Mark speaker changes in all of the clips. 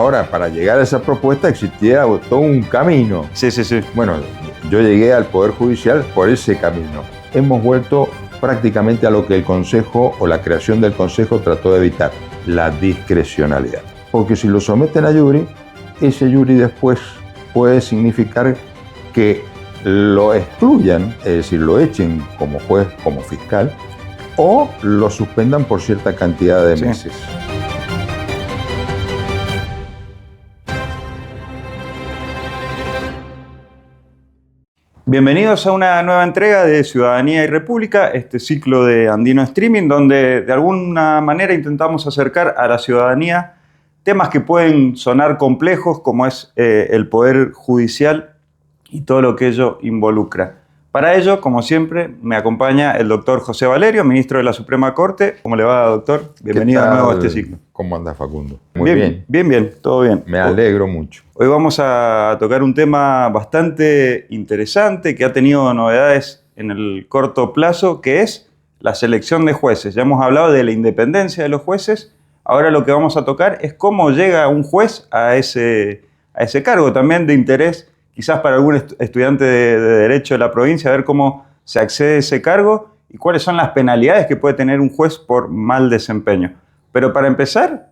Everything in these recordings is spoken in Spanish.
Speaker 1: Ahora, para llegar a esa propuesta existía todo un camino.
Speaker 2: Sí.
Speaker 1: Bueno, yo llegué al Poder Judicial por ese camino. Hemos vuelto prácticamente a lo que el Consejo o la creación del Consejo trató de evitar, la discrecionalidad. Porque si lo someten a jury, ese jury después puede significar que lo excluyan, es decir, lo echen como juez, como fiscal, o lo suspendan por cierta cantidad de meses.
Speaker 2: Bienvenidos a una nueva entrega de Ciudadanía y República, este ciclo de Andino Streaming, donde de alguna manera intentamos acercar a la ciudadanía temas que pueden sonar complejos, como es el Poder Judicial y todo lo que ello involucra. Para ello, como siempre, me acompaña el doctor José Valerio, ministro de la Suprema Corte. ¿Cómo le va, doctor? Bienvenido de nuevo a este ciclo.
Speaker 1: ¿Cómo anda, Facundo? Muy bien.
Speaker 2: Bien, todo bien.
Speaker 1: Me alegro mucho.
Speaker 2: Hoy vamos a tocar un tema bastante interesante que ha tenido novedades en el corto plazo, que es la selección de jueces. Ya hemos hablado de la independencia de los jueces. Ahora lo que vamos a tocar es cómo llega un juez a ese cargo, también de interés quizás para algún estudiante de Derecho de la provincia, a ver cómo se accede a ese cargo y cuáles son las penalidades que puede tener un juez por mal desempeño. Pero para empezar,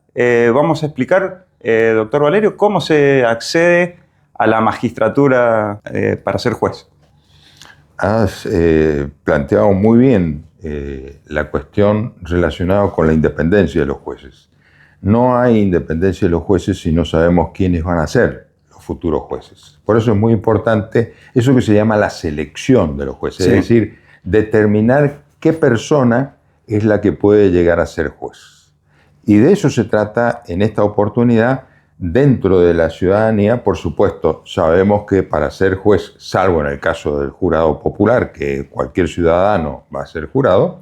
Speaker 2: vamos a explicar, doctor Valerio, cómo se accede a la magistratura para ser juez.
Speaker 1: Has planteado muy bien la cuestión relacionada con la independencia de los jueces. No hay independencia de los jueces si no sabemos quiénes van a ser los futuros jueces. Por eso es muy importante eso que se llama la selección de los jueces, es decir, determinar qué persona es la que puede llegar a ser juez. Y de eso se trata en esta oportunidad. Dentro de la ciudadanía, por supuesto, sabemos que para ser juez, salvo en el caso del jurado popular, que cualquier ciudadano va a ser jurado,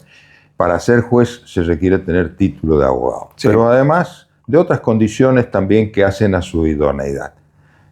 Speaker 1: para ser juez se requiere tener título de abogado. Sí. Pero además de otras condiciones también que hacen a su idoneidad.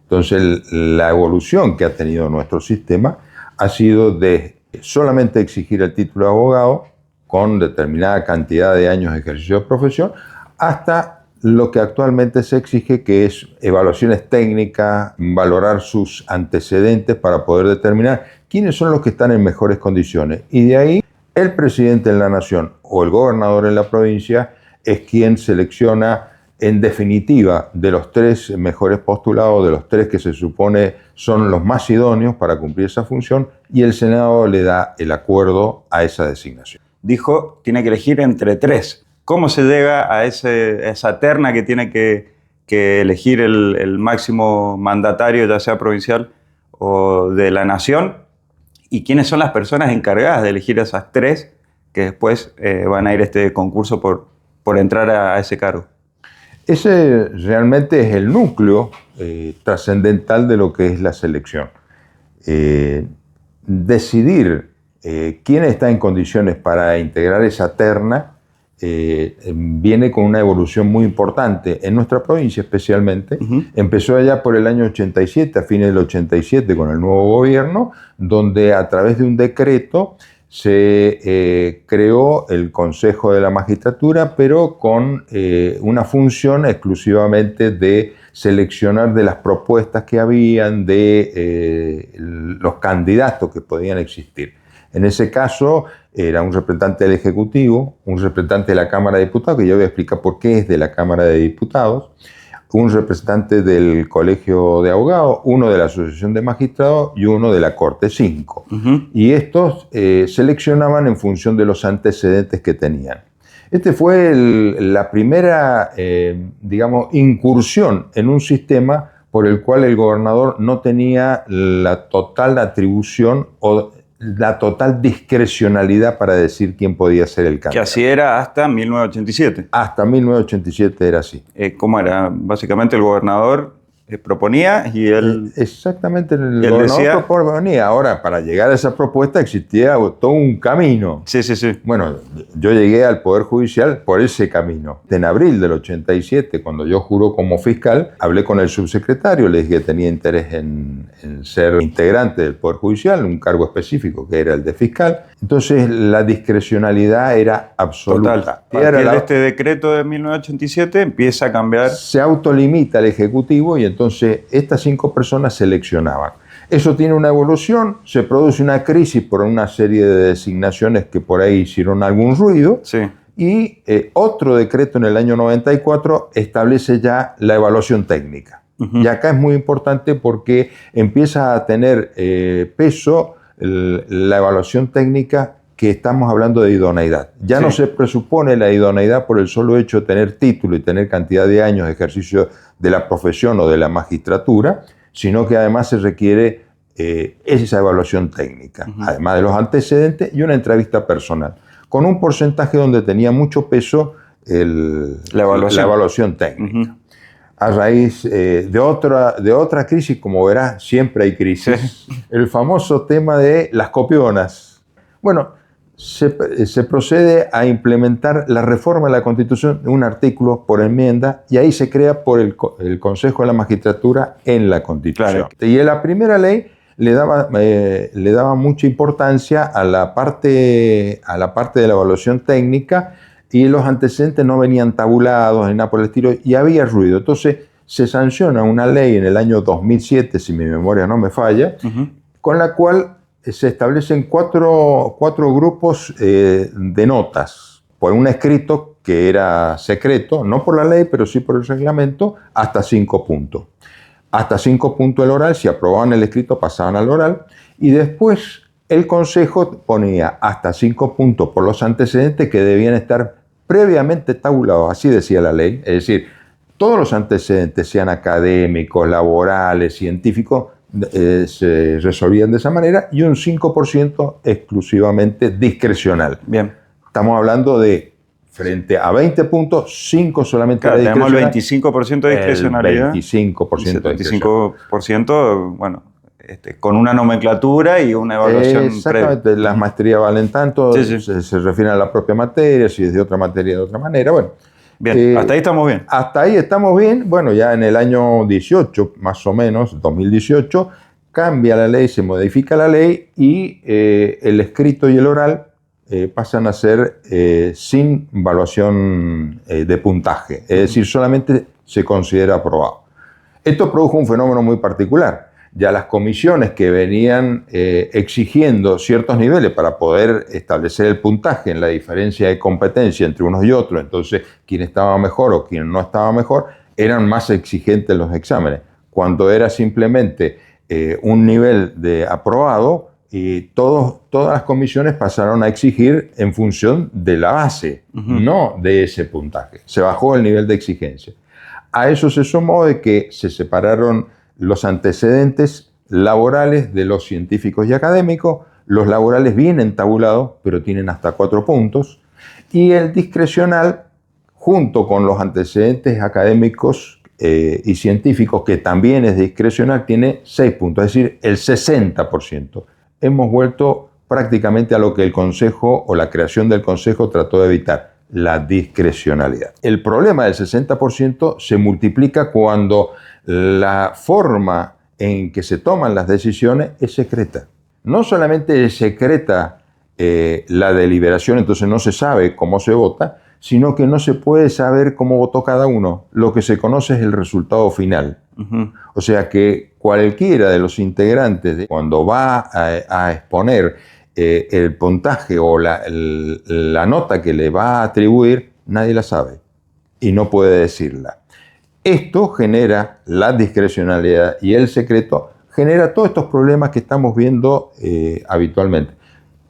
Speaker 1: Entonces, la evolución que ha tenido nuestro sistema ha sido de solamente exigir el título de abogado con determinada cantidad de años de ejercicio de profesión, hasta lo que actualmente se exige, que es evaluaciones técnicas, valorar sus antecedentes para poder determinar quiénes son los que están en mejores condiciones. Y de ahí, el presidente de la nación o el gobernador en la provincia es quien selecciona, en definitiva, de los 3 mejores postulados, de los 3 que se supone son los más idóneos para cumplir esa función, y el Senado le da el acuerdo a esa designación.
Speaker 2: Dijo, tiene que elegir entre 3. ¿Cómo se llega a esa terna que tiene que elegir el máximo mandatario, ya sea provincial o de la nación? ¿Y quiénes son las personas encargadas de elegir esas 3 que después van a ir a este concurso por entrar a ese cargo?
Speaker 1: Ese realmente es el núcleo trascendental de lo que es la selección. Decidir quién está en condiciones para integrar esa terna viene con una evolución muy importante. En nuestra provincia especialmente, empezó allá por el año 87, a fines del 87, con el nuevo gobierno, donde a través de un decreto se creó el Consejo de la Magistratura, pero con una función exclusivamente de seleccionar de las propuestas que habían, de los candidatos que podían existir. En ese caso era un representante del Ejecutivo, un representante de la Cámara de Diputados, que yo voy a explicar por qué es de la Cámara de Diputados, un representante del Colegio de Abogados, uno de la Asociación de Magistrados y uno de la Corte 5. Y estos seleccionaban en función de los antecedentes que tenían. Este fue la primera, incursión en un sistema por el cual el gobernador no tenía la total atribución o la total discrecionalidad para decir quién podía ser el candidato.
Speaker 2: Que así era hasta 1987.
Speaker 1: Hasta 1987 era así.
Speaker 2: ¿Cómo era? Básicamente el gobernador proponía y él...
Speaker 1: Exactamente, el
Speaker 2: él
Speaker 1: gobernador
Speaker 2: decía...
Speaker 1: proponía. Ahora, para llegar a esa propuesta existía todo un camino.
Speaker 2: Sí, sí, sí.
Speaker 1: Bueno, yo llegué al Poder Judicial por ese camino. En abril del 87, cuando yo juró como fiscal, hablé con el subsecretario, le dije que tenía interés en ser integrante del Poder Judicial, un cargo específico que era el de fiscal. Entonces, la discrecionalidad era absoluta.
Speaker 2: Total. A partir de este decreto de 1987 empieza a cambiar.
Speaker 1: Se autolimita el Ejecutivo y entonces estas 5 personas seleccionaban. Eso tiene una evolución, se produce una crisis por una serie de designaciones que por ahí hicieron algún ruido.
Speaker 2: Sí.
Speaker 1: Y otro decreto en el año 94 establece ya la evaluación técnica. Y acá es muy importante porque empieza a tener peso la evaluación técnica, que estamos hablando de idoneidad. Ya no se presupone la idoneidad por el solo hecho de tener título y tener cantidad de años de ejercicio de la profesión o de la magistratura, sino que además se requiere esa evaluación técnica, además de los antecedentes y una entrevista personal, con un porcentaje donde tenía mucho peso la evaluación técnica. A raíz de otra crisis, como verás, siempre hay crisis, el famoso tema de las copionas. Bueno, se procede a implementar la reforma de la Constitución de un artículo por enmienda y ahí se crea por el Consejo de la Magistratura en la Constitución. Claro. Y en la primera ley le daba mucha importancia a la parte de la evaluación técnica y los antecedentes no venían tabulados ni nada por el estilo y había ruido. Entonces se sanciona una ley en el año 2007, si mi memoria no me falla, con la cual se establecen cuatro grupos de notas por un escrito que era secreto, no por la ley, pero sí por el reglamento, hasta 5 puntos. Hasta 5 puntos el oral, si aprobaban el escrito pasaban al oral, y después el Consejo ponía hasta 5 puntos por los antecedentes que debían estar previamente tabulados, así decía la ley, es decir, todos los antecedentes, sean académicos, laborales, científicos, se resolvían de esa manera, y un 5% exclusivamente discrecional.
Speaker 2: Bien.
Speaker 1: Estamos hablando de, frente a 20 puntos, 5 solamente
Speaker 2: claro, tenemos el 25% de discrecionalidad.
Speaker 1: El 25% de discrecionalidad.
Speaker 2: 75%, bueno, con una nomenclatura y una evaluación
Speaker 1: exactamente, previa. Las maestrías valen tanto, se refieren a la propia materia, si es de otra materia de otra manera, bueno.
Speaker 2: Bien, hasta ahí estamos bien.
Speaker 1: Hasta ahí estamos bien. Bueno, ya en el año 18, más o menos, 2018, cambia la ley, se modifica la ley y el escrito y el oral pasan a ser sin evaluación de puntaje. Es decir, solamente se considera aprobado. Esto produjo un fenómeno muy particular. Ya las comisiones que venían exigiendo ciertos niveles para poder establecer el puntaje en la diferencia de competencia entre unos y otros, entonces quién estaba mejor o quién no estaba mejor, eran más exigentes en los exámenes. Cuando era simplemente un nivel de aprobado, todas las comisiones pasaron a exigir en función de la base, no de ese puntaje. Se bajó el nivel de exigencia. A eso se sumó de que se separaron los antecedentes laborales de los científicos y académicos. Los laborales vienen tabulados, pero tienen hasta 4 puntos. Y el discrecional, junto con los antecedentes académicos y científicos, que también es discrecional, tiene 6 puntos, es decir, el 60%. Hemos vuelto prácticamente a lo que el Consejo o la creación del Consejo trató de evitar, la discrecionalidad. El problema del 60% se multiplica cuando la forma en que se toman las decisiones es secreta. No solamente es secreta la deliberación, entonces no se sabe cómo se vota, sino que no se puede saber cómo votó cada uno. Lo que se conoce es el resultado final. O sea que cualquiera de los integrantes, cuando va a exponer el puntaje o la nota que le va a atribuir, nadie la sabe y no puede decirla. Esto genera la discrecionalidad y el secreto, genera todos estos problemas que estamos viendo habitualmente,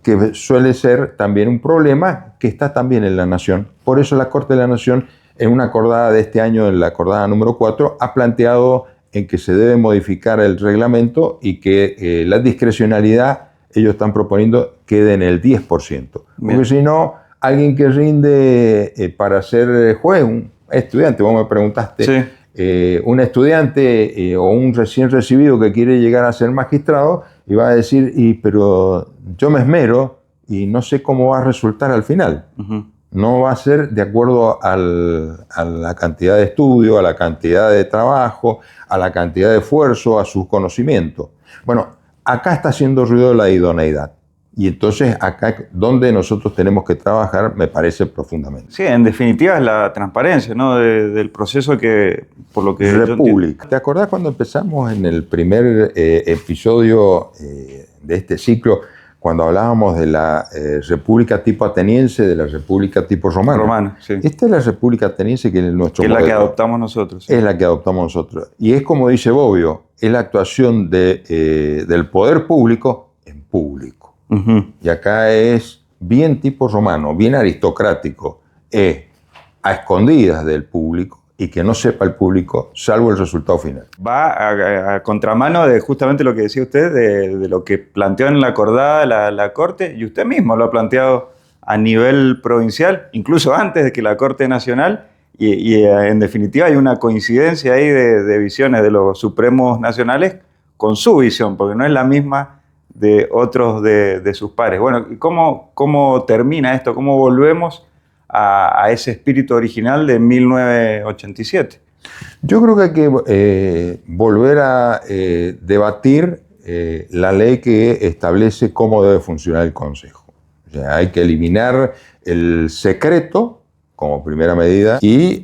Speaker 1: que suele ser también un problema que está también en la Nación. Por eso la Corte de la Nación, en una acordada de este año, en la acordada número 4, ha planteado en que se debe modificar el reglamento y que la discrecionalidad, ellos están proponiendo, quede en el 10%. Porque si no, alguien que rinde para ser juez, un estudiante, vos me preguntaste, un estudiante o un recién recibido que quiere llegar a ser magistrado y va a decir, pero yo me esmero y no sé cómo va a resultar al final. No va a ser de acuerdo a la cantidad de estudio, a la cantidad de trabajo, a la cantidad de esfuerzo, a sus conocimientos. Bueno, acá está haciendo ruido la idoneidad. Y entonces acá donde nosotros tenemos que trabajar me parece profundamente.
Speaker 2: Sí, en definitiva es la transparencia, ¿no? del proceso que, por lo que
Speaker 1: República. ¿Te acordás cuando empezamos en el primer episodio de este ciclo, cuando hablábamos de la república tipo ateniense, de la república tipo romana?
Speaker 2: Romana, sí.
Speaker 1: Esta es la república ateniense que es nuestro modelo.
Speaker 2: Es la que adoptamos nosotros. Sí.
Speaker 1: Es la que adoptamos nosotros. Y es como dice Bobbio, es la actuación del poder público en público. Y acá es bien tipo romano, bien aristocrático, a escondidas del público y que no sepa el público, salvo el resultado final.
Speaker 2: Va a contramano de justamente lo que decía usted, de lo que planteó en la acordada la Corte, y usted mismo lo ha planteado a nivel provincial, incluso antes de que la Corte Nacional, y en definitiva hay una coincidencia ahí de visiones de los supremos nacionales con su visión, porque no es la misma de otros de sus pares. Bueno, ¿cómo termina esto? ¿Cómo volvemos a ese espíritu original de 1987?
Speaker 1: Yo creo que hay que volver a debatir la ley que establece cómo debe funcionar el Consejo. O sea, hay que eliminar el secreto como primera medida y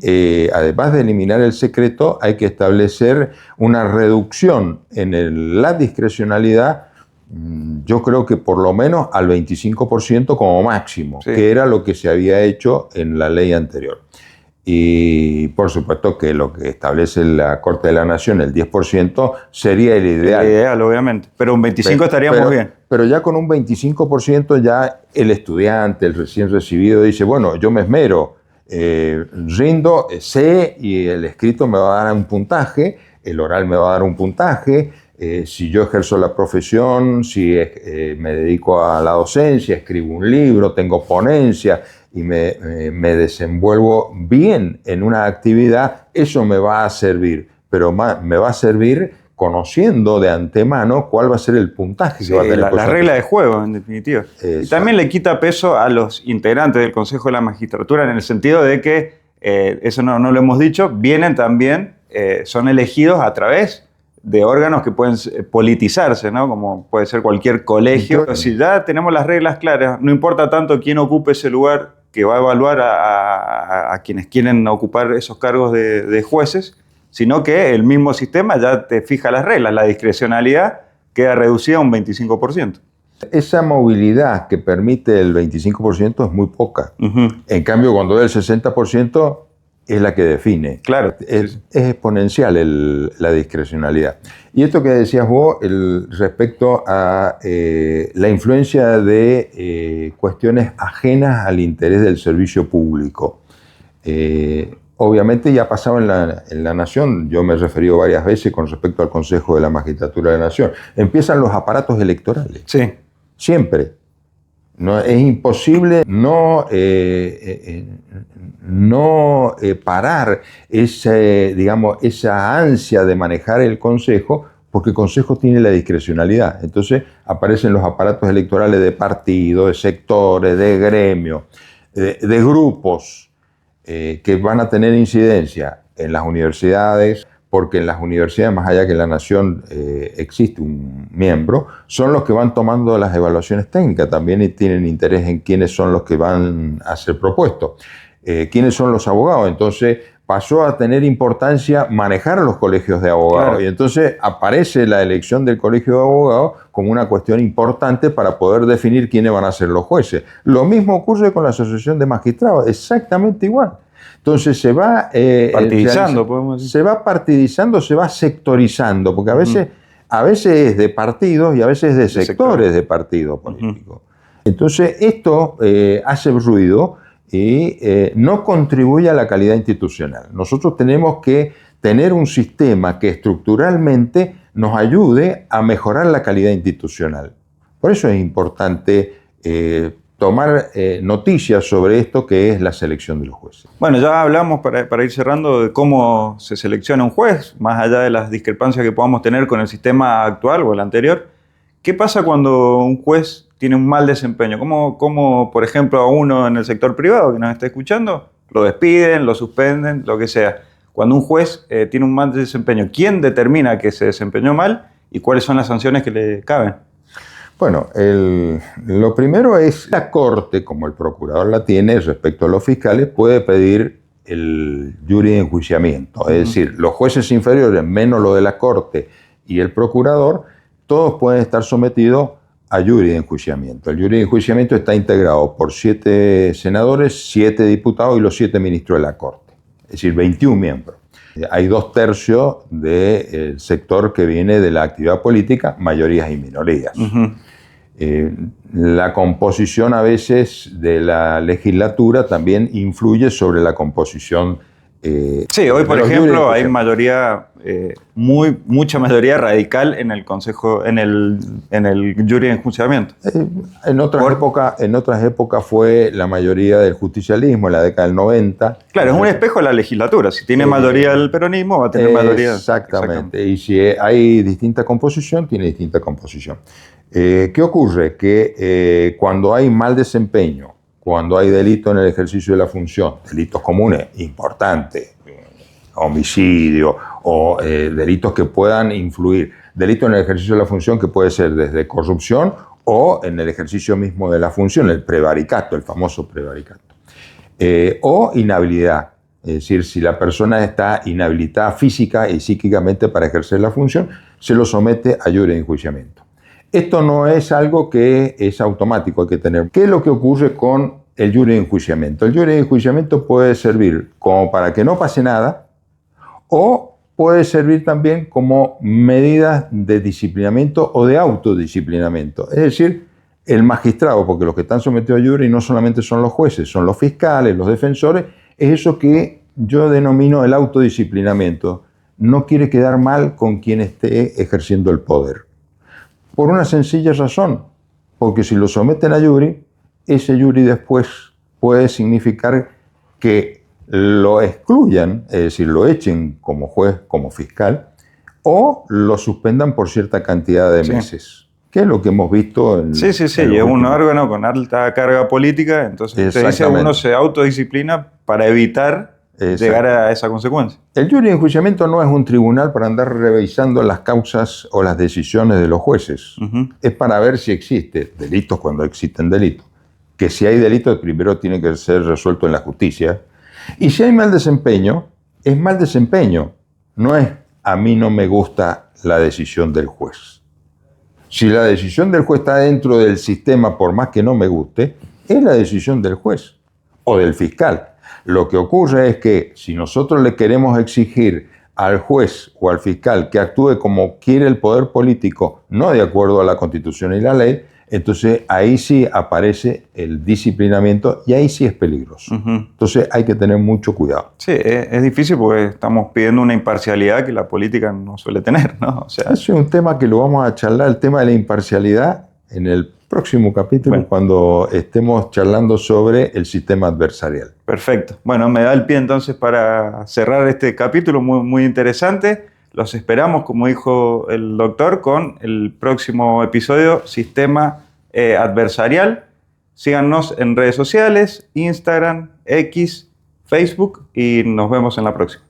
Speaker 1: además de eliminar el secreto hay que establecer una reducción en la discrecionalidad. Yo creo que por lo menos al 25% como máximo, sí, que era lo que se había hecho en la ley anterior. Y por supuesto que lo que establece la Corte de la Nación, el 10%, sería el ideal.
Speaker 2: El ideal, obviamente. Pero un 25% estaríamos bien.
Speaker 1: Pero ya con un 25% ya el estudiante, el recién recibido, dice, bueno, yo me esmero, rindo, sé y el escrito me va a dar un puntaje, el oral me va a dar un puntaje. Si yo ejerzo la profesión, si me dedico a la docencia, escribo un libro, tengo ponencia y me desenvuelvo bien en una actividad, eso me va a servir, pero me va a servir conociendo de antemano cuál va a ser el puntaje que va a tener.
Speaker 2: La regla de juego, en definitiva. Y también le quita peso a los integrantes del Consejo de la Magistratura en el sentido de que, eso no lo hemos dicho, vienen también, son elegidos a través de órganos que pueden politizarse, ¿no? Como puede ser cualquier colegio. Si ya tenemos las reglas claras, no importa tanto quién ocupe ese lugar que va a evaluar a quienes quieren ocupar esos cargos de jueces, sino que el mismo sistema ya te fija las reglas, la discrecionalidad queda reducida a un 25%.
Speaker 1: Esa movilidad que permite el 25% es muy poca. En cambio, cuando es el 60%, es la que define.
Speaker 2: Claro.
Speaker 1: Es exponencial la discrecionalidad. Y esto que decías vos respecto a la influencia de cuestiones ajenas al interés del servicio público. Obviamente ya pasaba en la Nación, yo me he referido varias veces con respecto al Consejo de la Magistratura de la Nación. Empiezan los aparatos electorales.
Speaker 2: Sí.
Speaker 1: Siempre. No, es imposible no parar esa ansia de manejar el Consejo, porque el Consejo tiene la discrecionalidad. Entonces aparecen los aparatos electorales de partidos, de sectores, de gremios, de grupos que van a tener incidencia en las universidades, porque en las universidades, más allá que en la Nación existe un miembro, son los que van tomando las evaluaciones técnicas también y tienen interés en quiénes son los que van a ser propuestos, quiénes son los abogados. Entonces pasó a tener importancia manejar los colegios de abogados. Claro. Y entonces aparece la elección del colegio de abogados como una cuestión importante para poder definir quiénes van a ser los jueces. Lo mismo ocurre con la Asociación de Magistrados, exactamente igual. Entonces se va
Speaker 2: partidizando, podemos decir.
Speaker 1: Se va partidizando, se va sectorizando, porque a veces es de partidos y a veces es de sectores de partidos políticos. Entonces esto hace ruido y no contribuye a la calidad institucional. Nosotros tenemos que tener un sistema que estructuralmente nos ayude a mejorar la calidad institucional. Por eso es importante tomar noticias sobre esto que es la selección de los jueces.
Speaker 2: Bueno, ya hablamos para ir cerrando de cómo se selecciona un juez, más allá de las discrepancias que podamos tener con el sistema actual o el anterior. ¿Qué pasa cuando un juez tiene un mal desempeño? ¿Cómo, por ejemplo, a uno en el sector privado que nos está escuchando, lo despiden, lo suspenden, lo que sea? Cuando un juez tiene un mal desempeño, ¿quién determina que se desempeñó mal y cuáles son las sanciones que le caben?
Speaker 1: Bueno, lo primero es la Corte, como el procurador la tiene respecto a los fiscales, puede pedir el jury de enjuiciamiento. Es decir, los jueces inferiores, menos lo de la Corte y el procurador, todos pueden estar sometidos a jury de enjuiciamiento. El jury de enjuiciamiento está integrado por 7 senadores, 7 diputados y los 7 ministros de la Corte. Es decir, 21 miembros. Hay 2/3 del sector que viene de la actividad política, mayorías y minorías. La composición a veces de la legislatura también influye sobre la composición.
Speaker 2: Sí, hoy por ejemplo hay mayoría, mucha mayoría radical en el Consejo, en el jury de enjuiciamiento.
Speaker 1: En otras épocas fue la mayoría del justicialismo, en la década del 90.
Speaker 2: Claro, es un espejo de la legislatura. Si tiene mayoría el peronismo, va a tener mayoría.
Speaker 1: Exactamente. Y si hay distinta composición, tiene distinta composición. ¿Qué ocurre? Que cuando hay mal desempeño, cuando hay delito en el ejercicio de la función, delitos comunes importantes, homicidio o delitos que puedan influir, delito en el ejercicio de la función que puede ser desde corrupción o en el ejercicio mismo de la función, el prevaricato, el famoso prevaricato, o inhabilidad. Es decir, si la persona está inhabilitada física y psíquicamente para ejercer la función, se lo somete a jury de enjuiciamiento. Esto no es algo que es automático, hay que tener. ¿Qué es lo que ocurre con el jury de enjuiciamiento? El jury de enjuiciamiento puede servir como para que no pase nada o puede servir también como medidas de disciplinamiento o de autodisciplinamiento. Es decir, el magistrado, porque los que están sometidos a jury no solamente son los jueces, son los fiscales, los defensores, es eso que yo denomino el autodisciplinamiento. No quiere quedar mal con quien esté ejerciendo el poder. Por una sencilla razón, porque si lo someten a jury, ese jury después puede significar que lo excluyan, es decir, lo echen como juez, como fiscal, o lo suspendan por cierta cantidad de meses, que es lo que hemos visto en...
Speaker 2: Sí, y es un órgano con alta carga política, entonces usted dice uno se autodisciplina para evitar llegar a esa consecuencia.
Speaker 1: El jury de enjuiciamiento no es un tribunal para andar revisando las causas o las decisiones de los jueces. Es para ver si existe delitos cuando existen delitos. Que si hay delitos, primero tiene que ser resuelto en la justicia. Y si hay mal desempeño, es mal desempeño. No es a mí no me gusta la decisión del juez. Si la decisión del juez está dentro del sistema, por más que no me guste, es la decisión del juez o del fiscal. Lo que ocurre es que si nosotros le queremos exigir al juez o al fiscal que actúe como quiere el poder político, no de acuerdo a la Constitución y la ley, entonces ahí sí aparece el disciplinamiento y ahí sí es peligroso. Entonces hay que tener mucho cuidado.
Speaker 2: Sí, es difícil porque estamos pidiendo una imparcialidad que la política no suele tener, ¿no? O sea,
Speaker 1: ese es un tema que lo vamos a charlar, el tema de la imparcialidad, en el próximo capítulo, cuando estemos charlando sobre el sistema adversarial.
Speaker 2: Perfecto. Bueno, me da el pie entonces para cerrar este capítulo muy, muy interesante. Los esperamos, como dijo el doctor, con el próximo episodio, Sistema Adversarial. Síganos en redes sociales, Instagram, X, Facebook y nos vemos en la próxima.